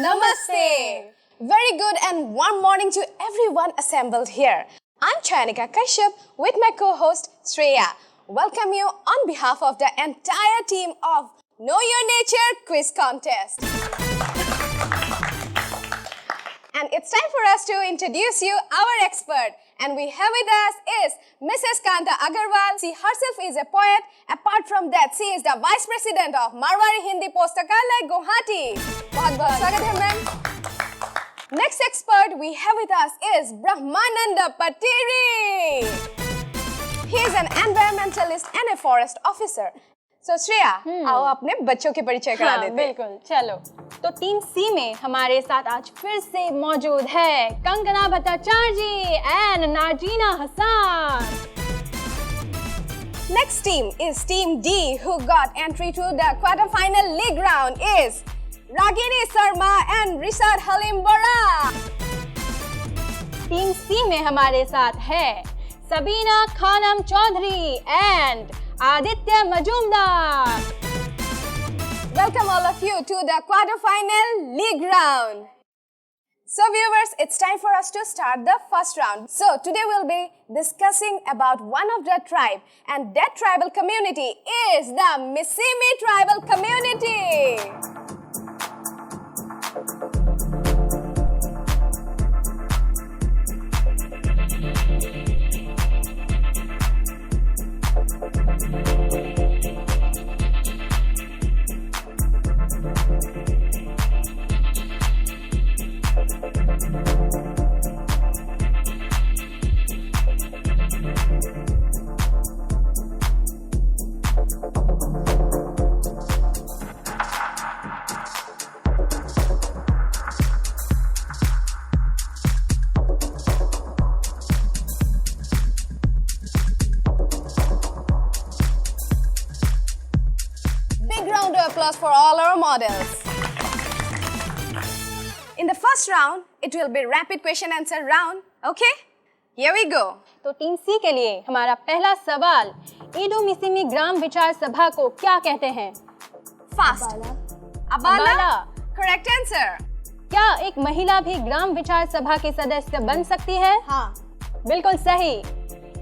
Namaste. Very good and warm morning to everyone assembled here. I'm Chayanika Kashyap with my co-host Shreya. Welcome you on behalf of the entire team of Know Your Nature Quiz Contest. And it's time for us to introduce you our expert. And we have with us is Mrs. Kanta Agarwal. She herself is a poet. Apart from that, she is the Vice President of Marwari Hindi Pustakalay, Guwahati. बहुत-बहुत स्वागत है ma'am. Next expert we have with us is Brahmananda Patiri. He is an environmentalist and a forest officer. So Shreya, आओ अपने बच्चों के परिचय करा देते हैं. बिल्कुल, चलो. तो टीम सी में हमारे साथ आज फिर से मौजूद है Kangana Bhattacharya and Nazeena Hasan. Next team is Team D, who got entry to the quarter-final league round is Ragini Sharma and Rishad Halim Bora. Team C में हमारे साथ है Sabina Khanam Chowdhury and Aditya Majumdar. Welcome all of you to the quarter-final league round. So viewers, it's time for us to start the first round. So today we'll be discussing about one of the tribe, and that tribal community is the Missimi tribal community. For all our models. In the first round, it will be rapid question answer round. Okay? Here we go. तो team सी के लिए हमारा पहला सवाल, Edu मिसिमी ग्राम विचार सभा को क्या कहते हैं? Fast. Abala. Correct answer. क्या एक महिला भी ग्राम विचार सभा के सदस्य बन सकती है? हाँ. बिल्कुल सही.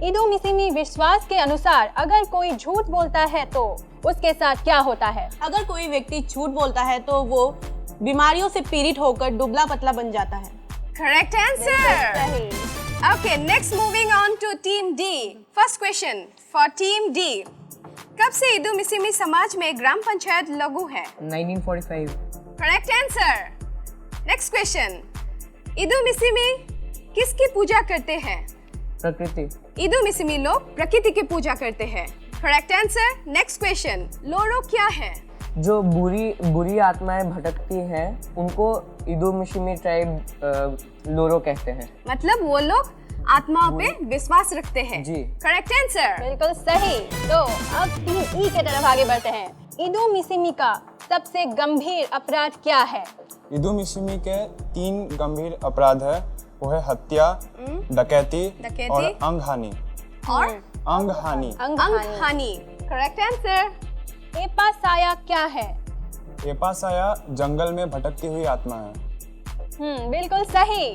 ईडू मिसिमी विश्वास के अनुसार अगर कोई झूठ बोलता है तो उसके साथ क्या होता है? अगर कोई व्यक्ति झूठ बोलता है तो वो बीमारियों से पीड़ित होकर दुबला पतला बन जाता है. Correct answer. Okay, next moving on to Team D. First question for Team D. कब से ईडू मिसिमी समाज में ग्राम पंचायत लागू है? 1945. Correct answer. Next question. Idu Mishmi किसकी पूजा करते हैं? प्रकृति. ईडू मिसिमी लोग प्रकृति की पूजा करते हैं. Correct answer. Next question. लोरो क्या है? जो बुरी आत्माएं भटकती हैं उनको ईडू मिसिमी ट्राइब लोरो कहते हैं. मतलब वो लोग आत्माओं पे विश्वास रखते हैं. जी. Correct answer. बिल्कुल सही. तो अब टीम ई के तरफ आगे बढ़ते हैं. ईडू मिसिमी का सबसे गंभीर अपराध क्या है? ईडू मिसिमी के 3 गंभीर अपराध है. वो है हत्या, डकैती और अंगहानि. और अंगहानि. Correct answer. एपा साया क्या है? एपा साया जंगल में भटकती हुई आत्मा है. बिल्कुल सही.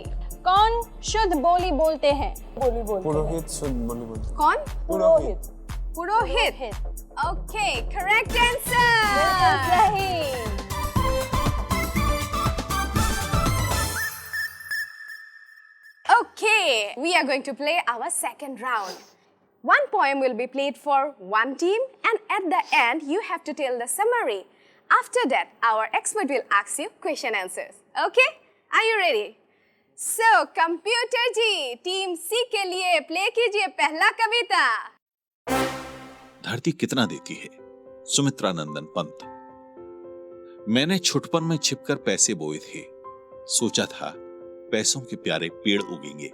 कौन शुद्ध बोली बोलते हैं? पुरोहित शुद्ध बोली बोलते. कौन? पुरोहित. Okay, correct answer. बिल्कुल सही. Okay, we are going to play our second round. One poem will be played for one team, and at the end, you have to tell the summary. After that, our expert will ask you question answers. Okay? Are you ready? So, computer ji, team C के लिए play कीजिए पहला कविता. धरती कितना देती है? सुमित्रा नंदन पंत. मैंने छुटपन में छिपकर पैसे बोए थे. सोचा था पैसों के प्यारे पेड़ उगेंगे,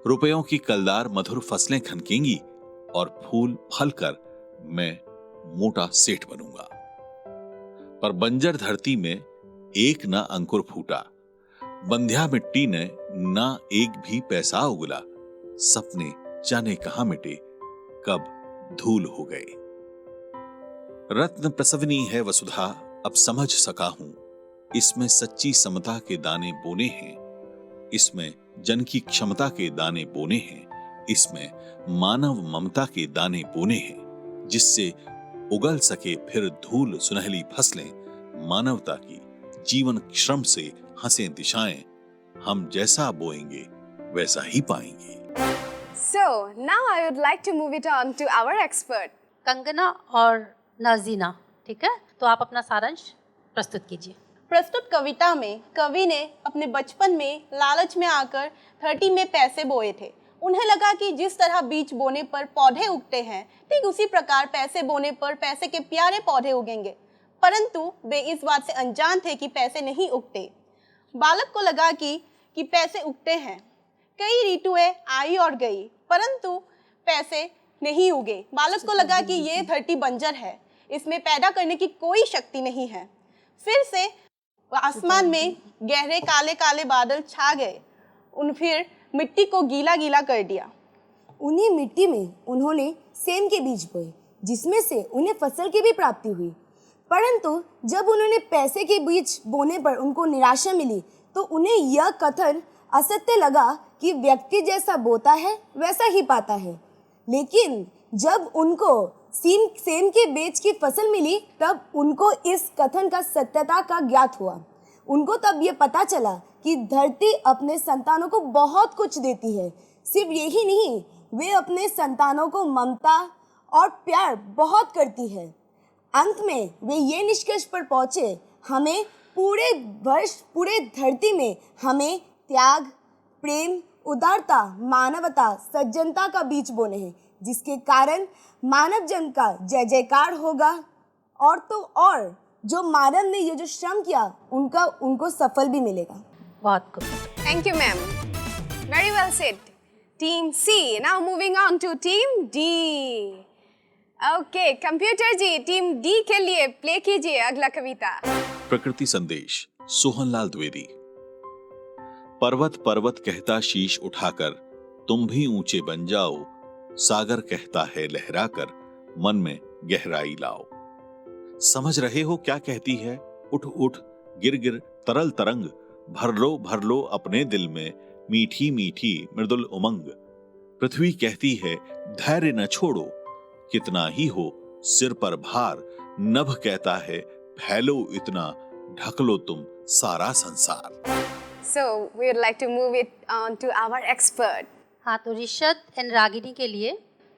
रुपयों की कलदार मधुर फसलें खनकेंगी और फूल फलकर मैं मोटा सेठ बनूंगा. पर बंजर धरती में एक ना अंकुर फूटा, बंध्या मिट्टी ने ना एक भी पैसा उगला. सपने जाने कहां मिटे, कब धूल हो गए. रत्न प्रसवनी है वसुधा, अब समझ सका हूं. इसमें सच्ची समता के दाने बोने हैं, इसमें जन की क्षमता के दाने बोने हैं, इसमें मानव ममता के दाने बोने हैं, जिससे उगल सके फिर धूल सुनहली फसलें, मानवता की जीवन श्रम से हंसे दिशाएं, हम जैसा बोएंगे वैसा ही पाएंगे। So now I would like to move it on to our expert. Kangana और नाजीना, ठीक है, तो आप अपना सारांश प्रस्तुत कीजिए। प्रस्तुत कविता में कवि ने अपने बचपन में लालच में आकर 30 में पैसे बोए थे। उन्हें लगा कि जिस तरह बीज बोने पर पौधे उगते हैं, ठीक उसी प्रकार पैसे बोने पर पैसे के प्यारे पौधे उगेंगे। परंतु वे इस बात से अनजान थे कि पैसे नहीं उगते। बालक को लगा कि पैसे उगते हैं। कई ऋतुएं आई और गई, परंतु पैसे नहीं उगे। बालक को लगा कि ये धरती बंजर है, इसमें पैदा करने की कोई शक्ति नहीं है। फिर से आसमान में गहरे काले काले बादल छा गए। फिर मिट्टी को गीला गीला कर दिया। उन्हीं मिट्टी में उन्होंने सेम के बीज बोए, जिसमें से उन्हें फसल की भी प्राप्ति हुई। परंतु जब उन्होंने पैसे के बीज बोने पर उनको निराशा मिली, तो उन्हें यह कथन असत्य लगा कि व्यक्ति जैसा बोता है वैसा ही पाता है। लेकिन जब उनको सेम के बीज की फसल मिली, तब उनको इस कथन का सत्यता का ज्ञात हुआ। उनको तब ये पता चला कि धरती अपने संतानों को बहुत कुछ देती है। सिर्फ यही नहीं, वे अपने संतानों को ममता और प्यार बहुत करती है। अंत में वे ये निष्कर्ष पर पहुँचे, हमें पूरे धरती में हमें त्याग, प्रेम, उदारता, मानवता, सज्जनता का बीज बोने हैं, जिसके कारण मानव जन का जय जयकार होगा। और तो और जो मानव ने ये जो श्रम किया, उनको सफल भी मिलेगा। बहुत खूब। Thank you, ma'am. Very well said. Team C. Now moving on to Team D. Okay, computer ji, Team D के लिए प्ले कीजिए अगला कविता। प्रकृति संदेश, सोहनलाल द्विवेदी। पर्वत पर्वत कहता शीश उठाकर, तुम भी ऊंचे बन जाओ, सागर कहता है लहराकर, मन में गहराई लाओ। समझ रहे हो क्या कहती है? उठ उठ गिर गिर तरल तरंग, भर लो अपने दिल में मीठी मीठी मृदुल उमंग। पृथ्वी कहती है धैर्य न छोड़ो, कितना ही हो सिर पर भार, नभ कहता है फैलो इतना, ढक लो तुम सारा संसार। So we would like to move it on to our expert. हाँ, तो ऋषद एंड रागिनी के लिए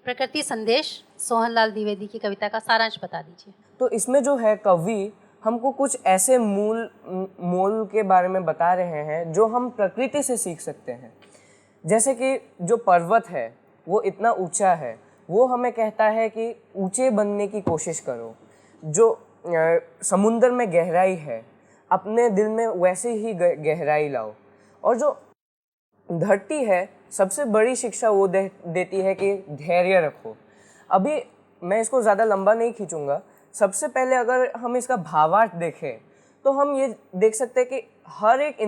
प्रकृति संदेश सोहनलाल द्विवेदी की कविता का सारांश बता दीजिए। तो इसमें जो है कवि हमको कुछ ऐसे मूल के बारे में बता रहे हैं जो हम प्रकृति से सीख सकते हैं। जैसे कि जो पर्वत है वो इतना ऊंचा है, वो हमें कहता है कि ऊंचे बनने की कोशिश करो। जो समुंदर में गहराई है, अपने दिल में वैसे ही गहराई लाओ। और जो धरती है, सबसे बड़ी शिक्षा वो देती है कि धैर्य रखो। अभी मैं इसको ज़्यादा लंबा नहीं खींचूंगा। सबसे पहले अगर हम इसका भावार्थ देखें तो हम ये देख सकते हैं कि हर एक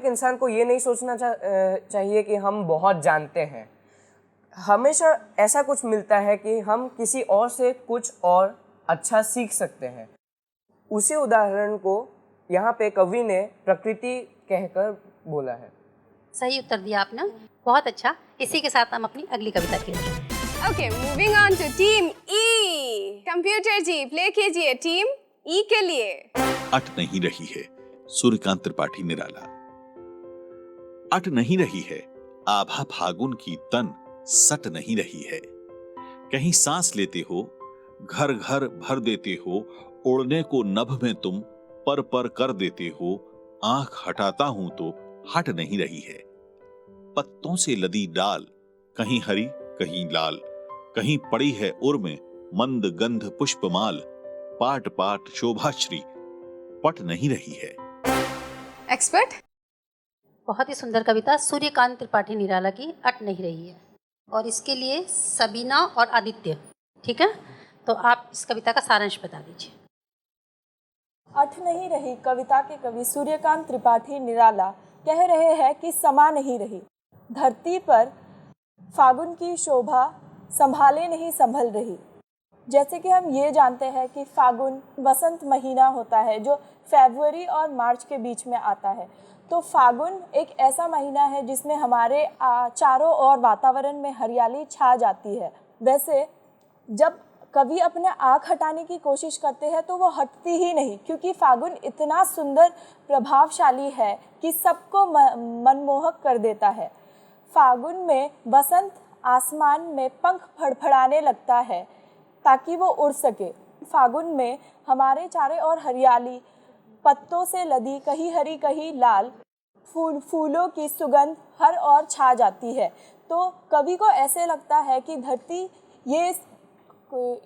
इंसान को ये नहीं सोचना चाहिए कि हम बहुत जानते हैं। हमेशा ऐसा कुछ मिलता है कि हम किसी और से कुछ और अच्छा सीख सकते हैं। उसी उदाहरण को यहाँ पे कवि ने प्रकृति कहकर बोला है। सही उत्तर दिया आपने, बहुत अच्छा। इसी के साथ हम अपनी अगली कविता की ओर। Okay, moving on to Team E. Computer ji play कीजिए Team E के लिए। अट नहीं रही है, सूर्यकांत त्रिपाठी निराला। अट नहीं रही है, आभा फागुन की तन सट नहीं रही है। कहीं सांस लेते हो, घर घर भर देते हो, ओढ़ने को नभ में तुम पर कर देते हो, आंख हटाता हूं तो हट नहीं रही है। पत्तों से लदी डाल, कहीं हरी कहीं लाल, कहीं पड़ी है उर में मंद गंध पुष्पमाल, पाट पाट शोभाश्री पट नहीं रही है। एक्सपर्ट। बहुत ही सुंदर कविता सूर्यकांत त्रिपाठी निराला की अट नहीं रही है, और इसके लिए सबीना और आदित्य, ठीक है, तो आप इस कविता का सारांश बता दीजिए। अट नहीं रही कविता के कवि सूर्यकांत त्रिपाठी निराला कह रहे हैं कि समा नहीं रही। धरती पर फागुन की शोभा संभाले नहीं संभल रही। जैसे कि हम ये जानते हैं कि फागुन वसंत महीना होता है जो फरवरी और मार्च के बीच में आता है। तो फागुन एक ऐसा महीना है जिसमें हमारे चारों ओर वातावरण में हरियाली छा जाती है। वैसे जब कवि अपने आँख हटाने की कोशिश करते हैं तो वो हटती ही नहीं, क्योंकि फागुन इतना सुंदर प्रभावशाली है कि सबको मनमोहक कर देता है। फागुन में बसंत आसमान में पंख फड़फड़ाने लगता है ताकि वो उड़ सके। फागुन में हमारे चारों ओर हरियाली, पत्तों से लदी कहीं हरी कहीं लाल फूलों की सुगंध हर ओर छा जाती है। तो कवि को ऐसे लगता है कि धरती ये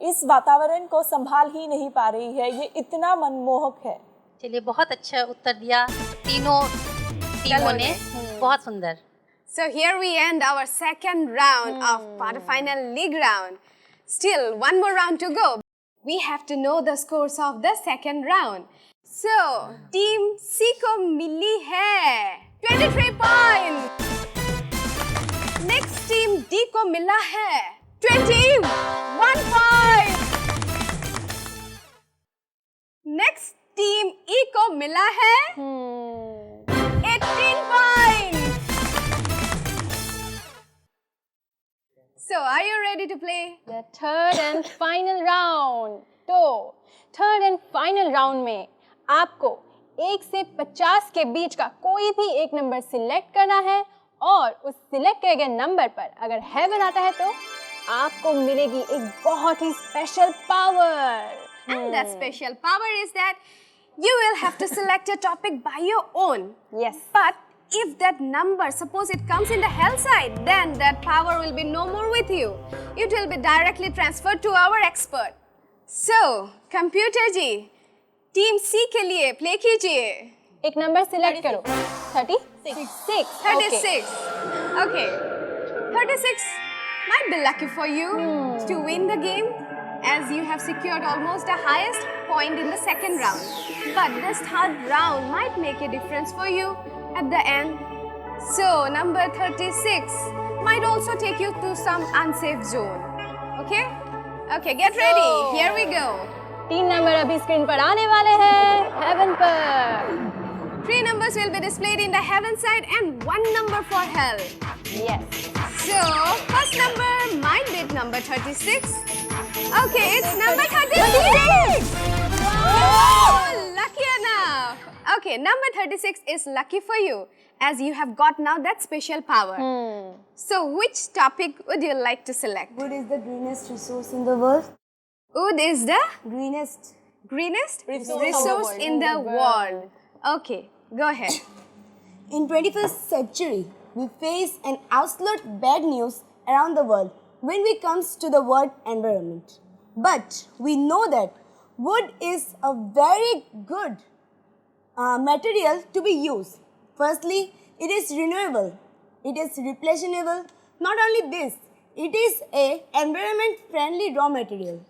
इस वातावरण को संभाल ही नहीं पा रही है, ये इतना मनमोहक है। चलिए, बहुत अच्छा उत्तर दिया तीनों टीमों ने, बहुत सुंदर। So here we end our second round of quarterfinal league round. Still one more round to go. We have to know the scores of the second round. So team C को मिली है 23 points. Next team D को मिला है 21 points. Next team E को मिला है 18 points. So, are you ready to play? The third and final round. तो third and final round में आपको 1 से 50 के बीच का कोई भी एक नंबर सिलेक्ट करना है और उस सिलेक्ट किए गए नंबर पर अगर हेवन आता है तो आपको मिलेगी एक बहुत ही special power. And that special power is that you will have to select a topic by your own. Yes. But if that number, suppose it comes in the hell side, then that power will be no more with you. It will be directly transferred to our expert. So, computer ji, team C के लिए play कीजिए. एक number select करो। 36. 36. Okay. 36 might be lucky for you to win the game, as you have secured almost the highest point in the second round. But this third round might make a difference for you at the end. So number 36 might also take you to some unsafe zone. Okay? Okay, get ready. Here we go. 3 number अभी screen पर आने वाले हैं haven पर। 3 numbers will be displayed in the heaven side and 1 number for hell. Yes. So first number might be number 36. Okay, it's number 36. Oh, lucky enough. Okay, number 36 is lucky for you as you have got now that special power. So which topic would you like to select? Wood is the greenest resource in the world. Wood is the Greenest. resource in the world. Okay, go ahead. In 21st century, we face an absolute bad news around the world when it comes to the word environment. But we know that wood is a very good material to be used. Firstly, it is renewable. It is replenishable. Not only this, it is a environment-friendly raw material.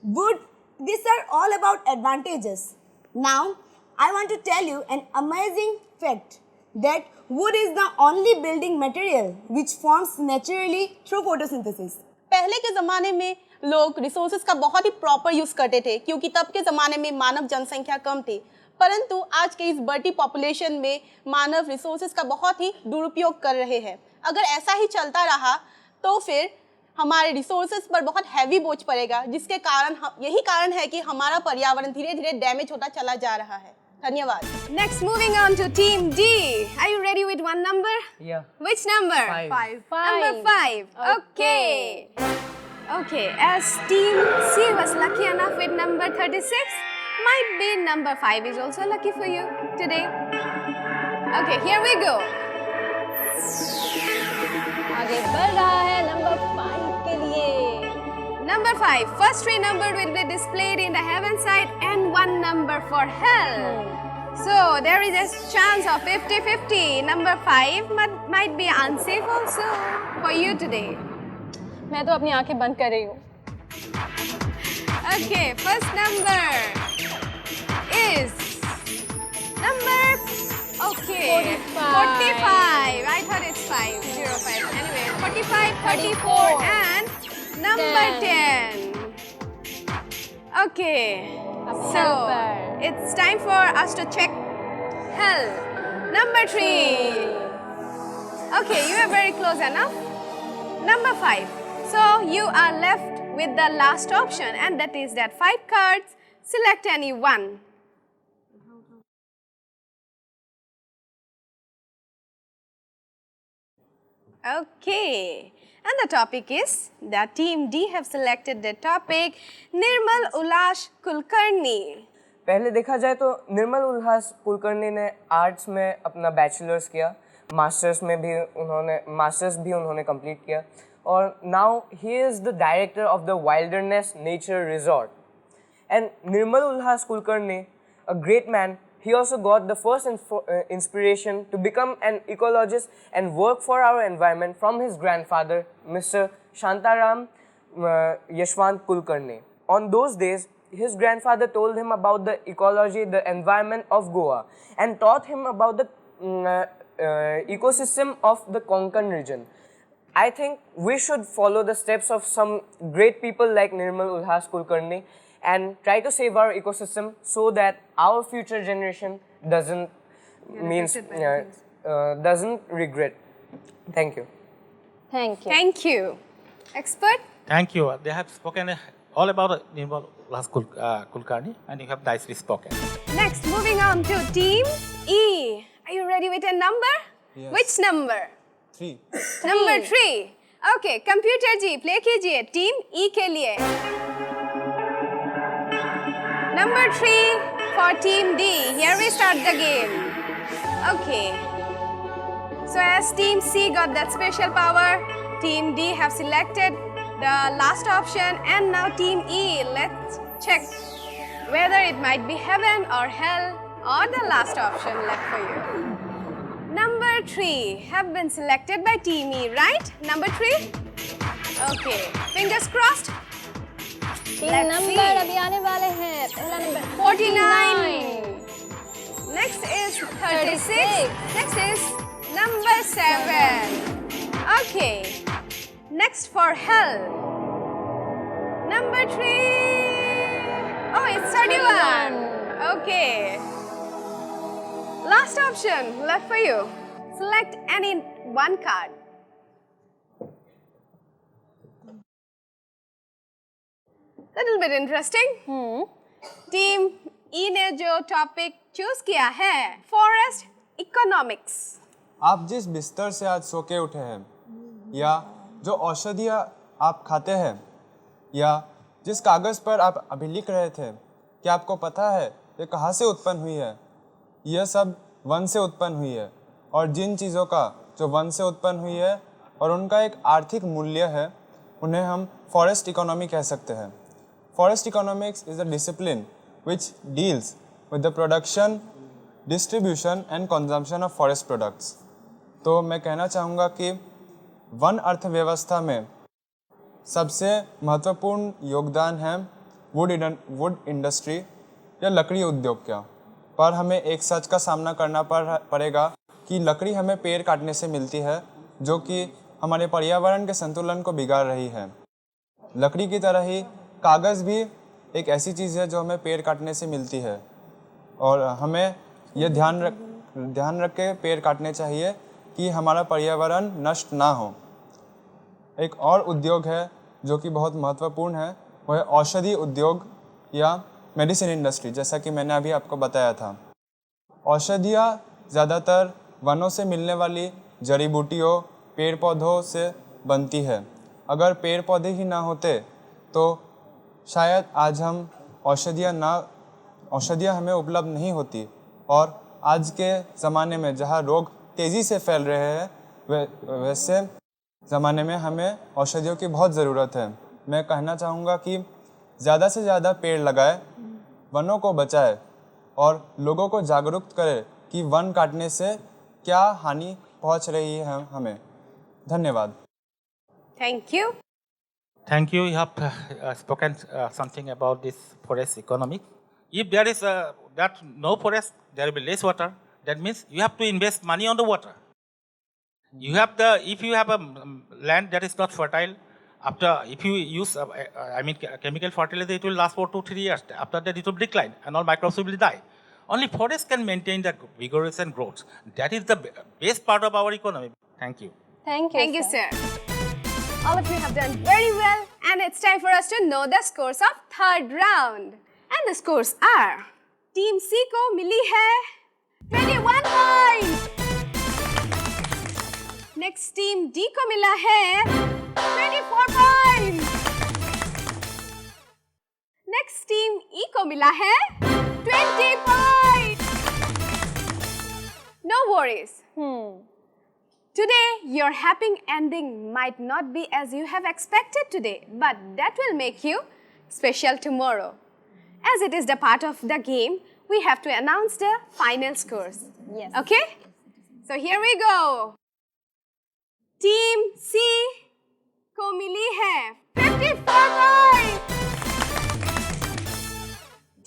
Wood, these are all about advantages. Now, I want to tell you an amazing fact that wood is the only building material which forms naturally through photosynthesis. पहले के ज़माने में लोग resources का बहुत ही proper use करते थे क्योंकि तब के ज़माने में मानव जनसंख्या कम थी, परंतु आज के इस बढ़ती पॉपुलेशन में मानव रिसोर्सेज का बहुत ही दुरुपयोग कर रहे हैं। अगर ऐसा ही चलता रहा तो फिर हमारे रिसोर्सेज पर बहुत हैवी बोझ पड़ेगा, जिसके कारण यही कारण है कि हमारा पर्यावरण धीरे धीरे डैमेज होता चला जा रहा है। धन्यवाद। Next, moving on to team D. Are you ready with one number? Yeah. Which number? 5. Number 5. Okay. Okay, as team C was lucky enough with number 36, might be number 5 is also lucky for you today. Okay, here we go. आगे बढ़ रहा है number 5 के लिए। Number 5. First 3 number will be displayed in the heaven side and 1 number for hell. So there is a chance of 50-50. Number 5 might be unsafe also for you today. मैं तो अपनी आंखें बंद कर रही हूँ। Okay, first number is number 45. I thought it's 505. Anyway, 45, 34 and number 10. Okay. अब So hell पर। it's time for us to check hell. Number 3. Okay, you are very close enough. Number 5. So you are left with the last option, and that is that 5 cards. Select any one. Okay. And the topic is, the team D have selected the topic Nirmal Ulhash Kulkarni. पहले देखा जाए तो निर्मल उल्हास कुलकर्णी ने arts में अपना bachelors किया, masters भी उन्होंने कंप्लीट किया, और now he is the director of the wilderness nature resort. And Nirmal Ulhas Kulkarni, a great man, he also got the first inspiration to become an ecologist and work for our environment from his grandfather, Mr. Shantaram Yashwant Kulkarni. On those days, his grandfather told him about the ecology, the environment of Goa, and taught him about the ecosystem of the Konkan region. I think we should follow the steps of some great people like Nirmal Ulhas Kulkarni and try to save our ecosystem so that our future generation doesn't regret. Thank you. Thank you. Thank you. Expert? Thank you. They have spoken all about Nirmal Ulhas Kulkarni, and you have nicely spoken. Next, moving on to Team E. Are you ready with a number? Yes. Which number? 3. Number 3. Okay, computer ji play कीजिए Team E के लिए. Number 3 for Team D. Here we start the game. Okay. So as Team C got that special power, Team D have selected the last option, and now Team E, let's check whether it might be heaven or hell or the last option left for you. Number 3 have been selected by Team E, right? Number 3? Okay. Fingers crossed. तीन Let's number see. अभी आने वाले हैं. पहला number 49. Next is 36. Next is number 7. Okay. Next for hell. Number 3. Oh, it's 31. Okay. Last option left for you. Select any one card. Little bit interesting. Team E ने जो topic choose किया है, forest economics. आप जिस बिस्तर से आज सो के उठे हैं, या जो औषधियाँ आप खाते हैं, या जिस कागज़ पर आप अभी लिख रहे थे, क्या आपको पता है ये कहाँ से उत्पन्न हुई है? यह सब वन से उत्पन्न हुई है, और जिन चीज़ों का जो वन से उत्पन्न हुई है और उनका एक आर्थिक मूल्य है, उन्हें हम फॉरेस्ट इकोनॉमी कह सकते हैं. Forest economics is a discipline which deals with the production, distribution and consumption of forest products. तो मैं कहना चाहूँगा कि वन अर्थव्यवस्था में सबसे महत्वपूर्ण योगदान है वुड इंडस्ट्री या लकड़ी उद्योग का. पर हमें एक सच का सामना करना पड़ेगा कि लकड़ी हमें पेड़ काटने से मिलती है, जो कि हमारे पर्यावरण के संतुलन को बिगाड़ रही है. लकड़ी की तरह ही कागज़ भी एक ऐसी चीज़ है जो हमें पेड़ काटने से मिलती है, और हमें यह ध्यान रख के पेड़ काटने चाहिए कि हमारा पर्यावरण नष्ट ना हो. एक और उद्योग है जो कि बहुत महत्वपूर्ण है, वह है औषधि उद्योग या मेडिसिन इंडस्ट्री, जैसा कि मैंने अभी आपको बताया था. औषधियाँ ज़्यादातर वनों से मिलने वाली जड़ी बूटियों, पेड़ पौधों से बनती है. अगर पेड़ पौधे ही ना होते तो शायद आज हम औषधियाँ हमें उपलब्ध नहीं होती, और आज के ज़माने में जहाँ रोग तेज़ी से फैल रहे हैं, वैसे ज़माने में हमें औषधियों की बहुत ज़रूरत है. मैं कहना चाहूँगा कि ज़्यादा से ज़्यादा पेड़ लगाए, वनों को बचाए और लोगों को जागरूक करें कि वन काटने से क्या हानि पहुँच रही है हमें. धन्यवाद. Thank you. Thank you. You have spoken something about this forest economic. If there is no forest, there will be less water. That means you have to invest money on the water. If you have a land that is not fertile, After, if you use, chemical fertilizer, it will last for 2-3 years. After that, it will decline, and all microbes will die. Only forest can maintain the vigorous and growth. That is the best part of our economy. Thank you. Thank you, Thank you, sir. All of you have done very well, and it's time for us to know the scores of third round. And the scores are: Team C को मिली है 21 points. Next Team D को मिला है 24 points. Next Team E को मिला है 20 points. No worries. Today, your happy ending might not be as you have expected today, but that will make you special tomorrow. As it is the part of the game, we have to announce the final scores. Yes. Okay? So here we go. Team C को मिली है 54 points.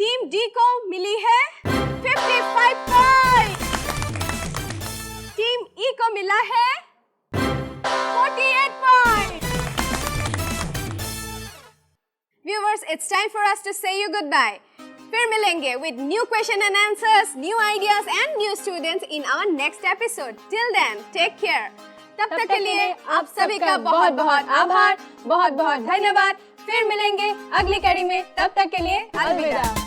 Team D को मिली है 55 points. Team E को मिला है 48 points. Viewers, it's time for us to say you goodbye. फिर मिलेंगे with new question and answers, new ideas and new students in our next episode. Till then, take care. तब तक के लिए आप सभी का बहुत बहुत आभार, बहुत बहुत धन्यवाद. फिर मिलेंगे अगली कड़ी में. तब तक के लिए अलविदा.